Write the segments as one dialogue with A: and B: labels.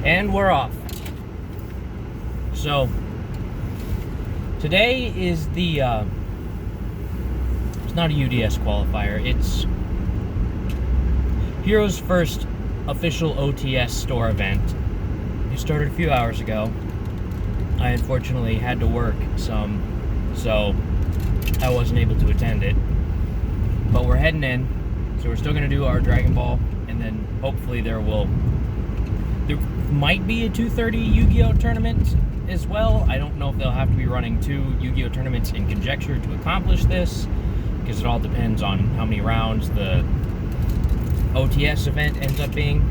A: And we're off. So, today is the, it's not a UDS qualifier, it's Hero's first official OTS store event. It started a few hours ago. I unfortunately had to work some, so I wasn't able to attend it. But we're heading in, so we're still going to do our Dragon Ball, and then hopefully there might be a 230 Yu-Gi-Oh tournament as well. I don't know if they'll have to be running 2 Yu-Gi-Oh tournaments in conjecture to accomplish this, because it all depends on how many rounds the OTS event ends up being.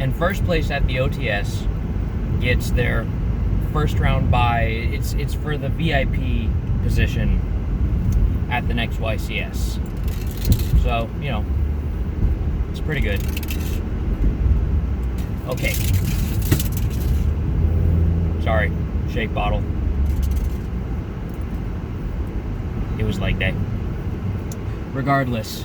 A: And first place at the OTS gets their first round bye. It's for the VIP position at the next YCS. So, you know, it's pretty good. Okay. Sorry, shake bottle. It was leg day. Regardless,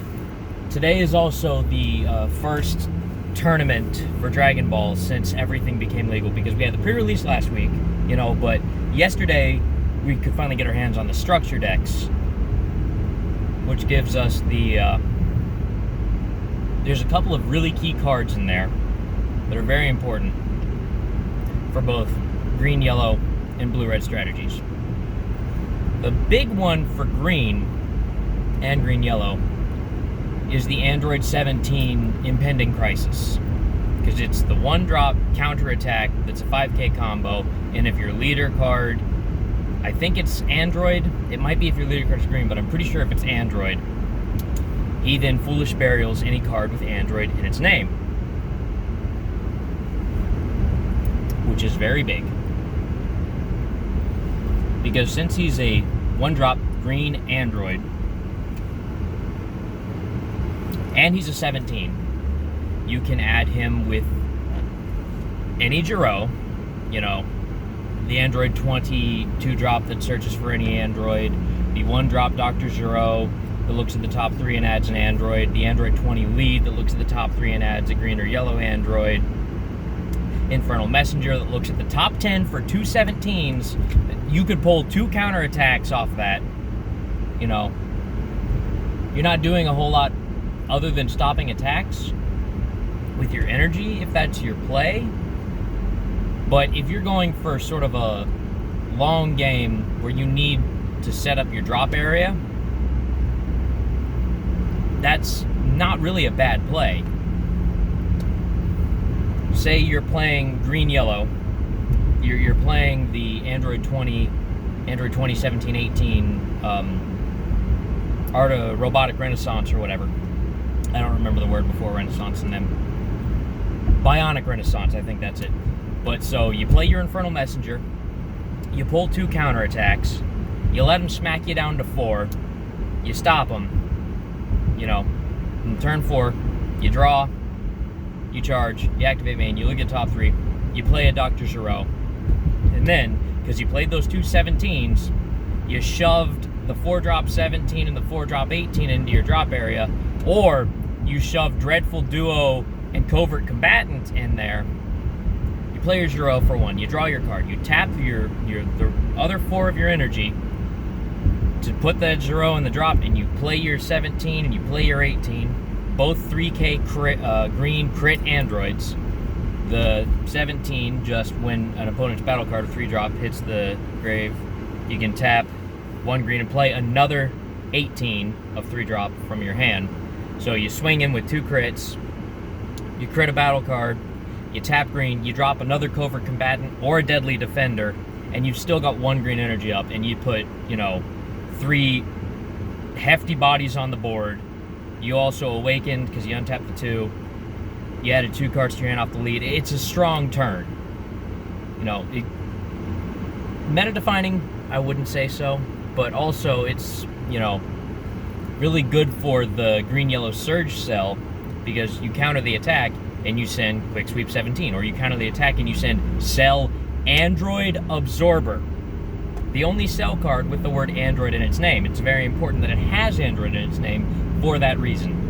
A: today is also the first tournament for Dragon Ball since everything became legal, because we had the pre-release last week, you know, but yesterday we could finally get our hands on the structure decks, which gives us the, there's a couple of really key cards in there that are very important for both green, yellow, and blue-red strategies. The big one for green and green-yellow is the Android 17 Impending Crisis, because it's the 1-drop counterattack that's a 5k combo, and if your leader card, I think it's Android, it might be if your leader card is green, but I'm pretty sure if it's Android, he then Foolish Burials any card with Android in its name, which is very big. Because since he's a 1-drop green Android, and he's a 17, you can add him with any Jiro, you know, the Android 20 2-drop that searches for any Android, the 1-drop Dr. Jiro that looks at the top 3 and adds an Android, the Android 20 lead that looks at the top 3 and adds a green or yellow Android, Infernal Messenger that looks at the top 10 for 2 17s. You could pull 2 counterattacks off that. You know, you're not doing a whole lot other than stopping attacks with your energy, if that's your play. But if you're going for sort of a long game where you need to set up your drop area, that's not really a bad play. Say you're playing green-yellow, you're playing the Android 20, 17, 18, Art of Robotic Renaissance or whatever. I don't remember the word before Renaissance and them. Bionic Renaissance, I think that's it. But so you play your Infernal Messenger, you pull 2 counterattacks, you let him smack you down to 4, you stop him, you know, in turn 4, you draw, you charge, you activate main, you look at top 3, you play a Dr. Giro, and then, because you played those 2 17s, you shoved the 4-drop 17 and the 4-drop 18 into your drop area, or you shoved Dreadful Duo and Covert Combatant in there. You play your Giro for 1, you draw your card, you tap the other 4 of your energy to put that Giro in the drop, and you play your 17 and you play your 18. Both 3k green crit androids. The 17, just when an opponent's battle card, a 3-drop, hits the grave, you can tap 1 green and play another 18 of 3-drop from your hand. So you swing in with 2 crits, you crit a battle card, you tap green, you drop another Covert Combatant or a Deadly Defender, and you've still got 1 green energy up, and you put, you know, 3 hefty bodies on the board. You also awakened because you untapped the 2. You added 2 cards to your hand off the lead. It's a strong turn. You know, meta defining, I wouldn't say so, but also it's, you know, really good for the green-yellow Surge cell, because you counter the attack and you send Quick Sweep 17, or you counter the attack and you send Cell Android Absorber. The only cell card with the word Android in its name. It's very important that it has Android in its name for that reason.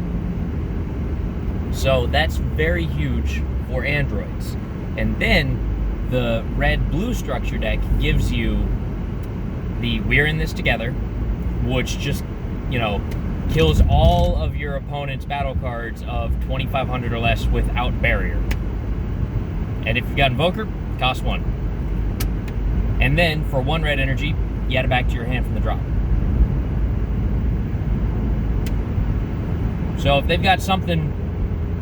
A: So that's very huge for androids. And then the red-blue structure deck gives you the We're in this together, which just, kills all of your opponent's battle cards of 2,500 or less without barrier. And if you've got Invoker, cost 1. And then for 1 red energy, you add it back to your hand from the drop. So if they've got something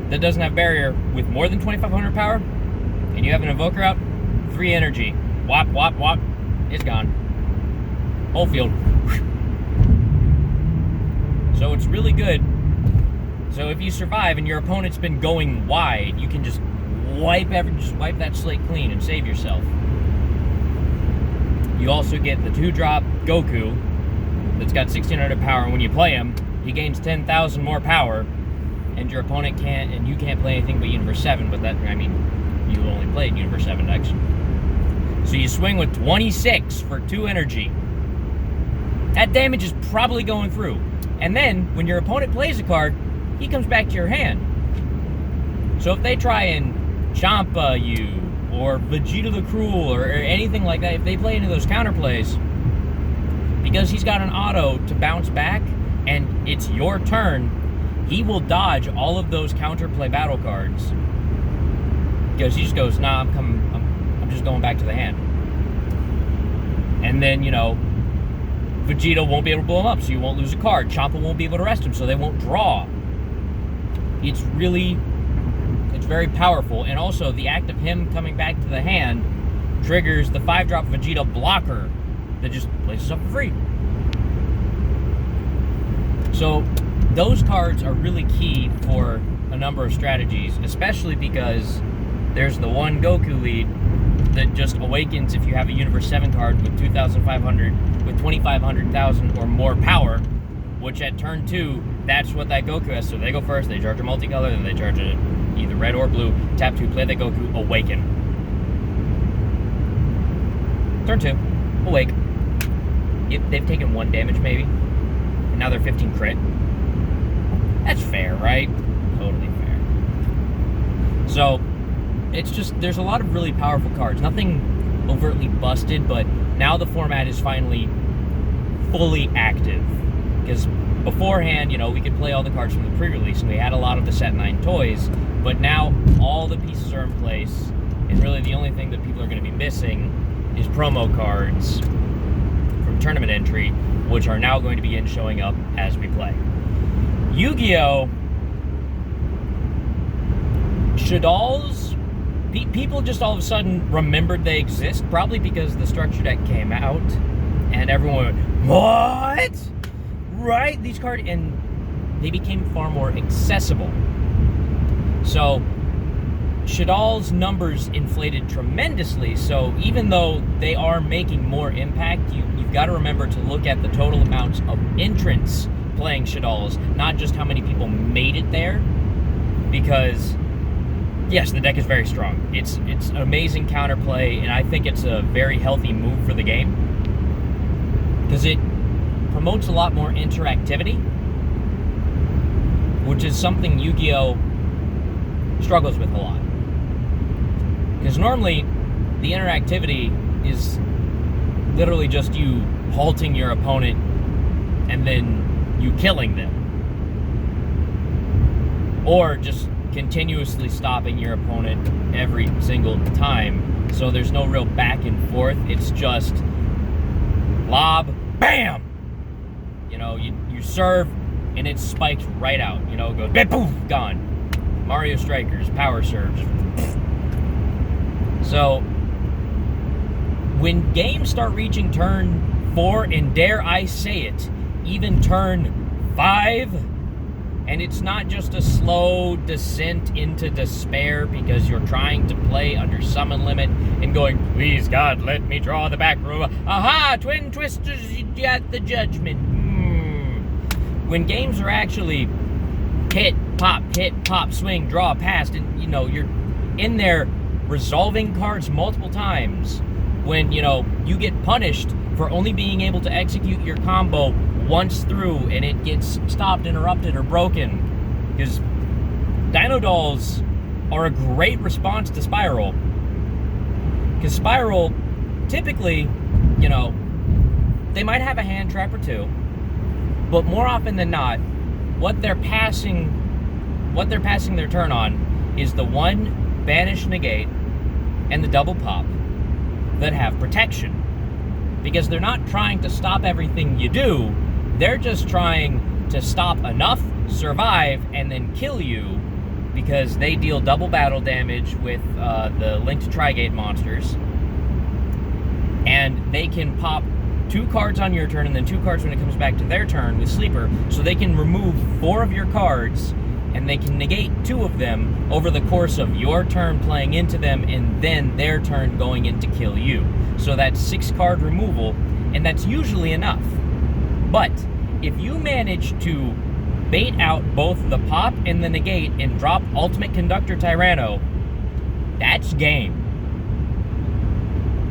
A: that doesn't have barrier with more than 2,500 power, and you have an Invoker out, 3 energy. Whop, whop, whop. It's gone. Whole field. So it's really good. So if you survive and your opponent's been going wide, you can just wipe that slate clean and save yourself. You also get the 2-drop Goku that's got 1,600 power, and when you play him, he gains 10,000 more power, and your opponent can't, and you can't play anything but Universe 7, but that, you only played Universe 7 decks. So you swing with 26 for 2 energy. That damage is probably going through. And then, when your opponent plays a card, he comes back to your hand. So if they try and Champa you, or Vegeta the Cruel, or anything like that, if they play any of those counterplays, because he's got an auto to bounce back, and it's your turn, he will dodge all of those counterplay battle cards. Because he just goes, nah, I'm just going back to the hand. And then, Vegeta won't be able to blow him up, so you won't lose a card. Champa won't be able to rest him, so they won't draw. It's very powerful. And also, the act of him coming back to the hand triggers the 5-drop Vegeta blocker that just places up for free. So, those cards are really key for a number of strategies, especially because there's the one Goku lead that just awakens if you have a Universe 7 card with 2,500, with 2,500,000 or more power, which at turn 2, that's what that Goku has. So they go first, they charge a multicolor, then they charge a either red or blue, tap 2, play that Goku, awaken. Turn 2, awake. They've taken 1 damage maybe, and now they're 15 crit. That's fair, right? Totally fair. So, it's just, there's a lot of really powerful cards. Nothing overtly busted, but now the format is finally fully active. Because beforehand, we could play all the cards from the pre-release, and we had a lot of the Set 9 toys, but now all the pieces are in place, and really the only thing that people are going to be missing is promo cards from tournament entry, which are now going to begin showing up as we play. Yu-Gi-Oh! Shaddolls, people just all of a sudden remembered they exist, probably because the structure deck came out, and everyone went, what? Right? These cards, and they became far more accessible. So, Shaddolls' numbers inflated tremendously, so even though they are making more impact, you've got to remember to look at the total amounts of entrants playing Shaddolls, not just how many people made it there, because yes, the deck is very strong. It's an amazing counterplay, and I think it's a very healthy move for the game, because it promotes a lot more interactivity, which is something Yu-Gi-Oh! Struggles with a lot. Because normally, the interactivity is literally just you halting your opponent and then you killing them. Or just continuously stopping your opponent every single time. So there's no real back and forth. It's just lob, bam! You serve, and it spikes right out. It goes, poof, gone. Mario Strikers, power serves. So, when games start reaching turn 4, and dare I say it, even turn 5, and it's not just a slow descent into despair because you're trying to play under summon limit and going, please God, let me draw the back row. Aha, twin twisters, you got the judgment. When games are actually hit, pop, swing, draw, pass, and you're in there resolving cards multiple times, when you get punished for only being able to execute your combo once through and it gets stopped, interrupted, or broken. Because Dino Dolls are a great response to Spiral. Because Spiral, typically, you know, they might have a hand trap or two, but more often than not, what they're passing their turn on is the one banish negate and the double pop that have protection. Because they're not trying to stop everything you do, they're just trying to stop enough, survive, and then kill you, because they deal double battle damage with the linked Trigate monsters. And they can pop 2 cards on your turn and then 2 cards when it comes back to their turn with Sleeper, so they can remove 4 of your cards, and they can negate 2 of them over the course of your turn playing into them, and then their turn going in to kill you. So that's 6 card removal, and that's usually enough. But if you manage to bait out both the pop and the negate and drop Ultimate Conductor Tyranno, that's game.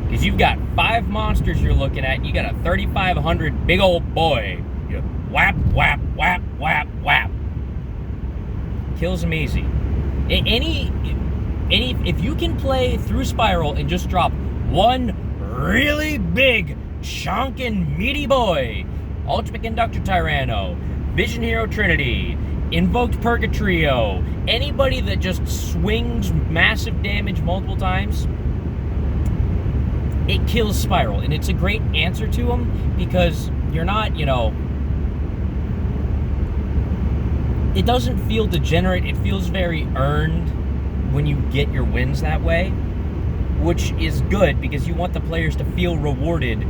A: Because you've got 5 monsters you're looking at, you got a 3,500 big old boy. You whap, whap, whap, whap, whap. Kills them easy. If you can play through Spiral and just drop one really big, chonkin' meaty boy, Ultimate Conductor Tyranno, Vision Hero Trinity, Invoked Purgatrio, anybody that just swings massive damage multiple times, it kills Spiral. And it's a great answer to them, because you're not, you know, it doesn't feel degenerate. It feels very earned when you get your wins that way, which is good, because you want the players to feel rewarded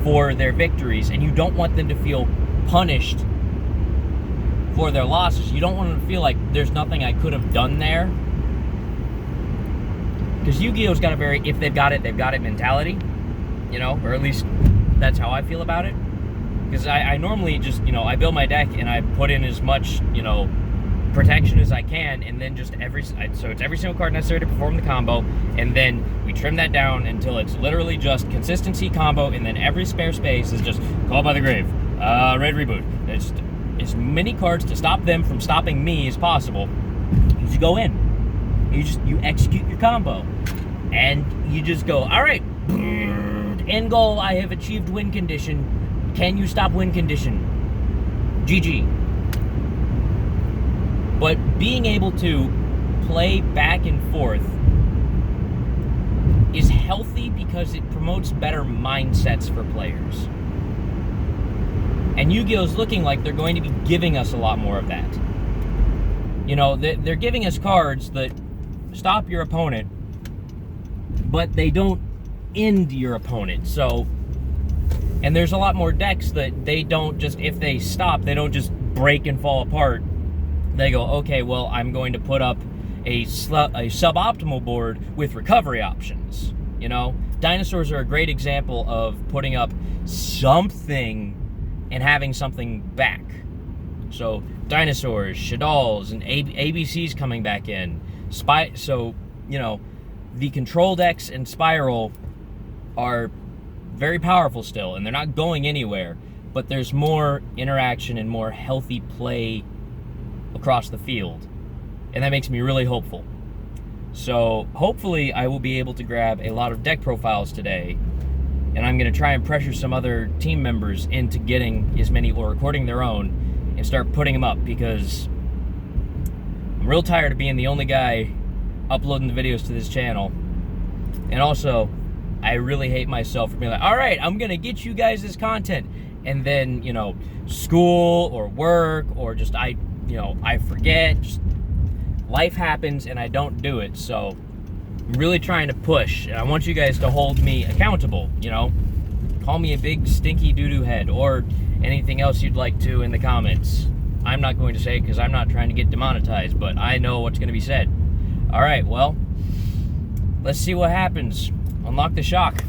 A: for their victories, and you don't want them to feel punished for their losses. You don't want them to feel like there's nothing I could have done there. Because Yu-Gi-Oh's got a very, if they've got it mentality, you know, or at least that's how I feel about it. Because I normally just, you know, I build my deck and I put in as much, you know, protection as I can, and then just so it's every single card necessary to perform the combo, and then we trim that down until it's literally just consistency combo, and then every spare space is just Call by the Grave, Red Reboot. It's as many cards to stop them from stopping me as possible. You just go in, you execute your combo, and you just go, all right, end goal, I have achieved win condition. Can you stop win condition? GG. But being able to play back and forth is healthy because it promotes better mindsets for players. And Yu-Gi-Oh's looking like they're going to be giving us a lot more of that. You know, they're giving us cards that stop your opponent, but they don't end your opponent. So, and there's a lot more decks that they don't just, if they stop, they don't just break and fall apart. They go, okay, well, I'm going to put up a suboptimal board with recovery options. You know, dinosaurs are a great example of putting up something and having something back. So dinosaurs, Shaddolls, and ABCs coming back in. So, you know, the control decks and Spiral are very powerful still, and they're not going anywhere, but there's more interaction and more healthy play across the field, and that makes me really hopeful. So hopefully I will be able to grab a lot of deck profiles today, and I'm going to try and pressure some other team members into getting as many, or recording their own, and start putting them up, because I'm real tired of being the only guy uploading the videos to this channel. And also, I really hate myself for being like, all right, I'm going to get you guys this content, and then, you know, school or work or just I forget, just life happens and I don't do it. So I'm really trying to push, and I want you guys to hold me accountable, you know. Call me a big stinky doo-doo head, or anything else you'd like to in the comments. I'm not going to say it because I'm not trying to get demonetized, but I know what's going to be said. All right, well, let's see what happens. Unlock the shock.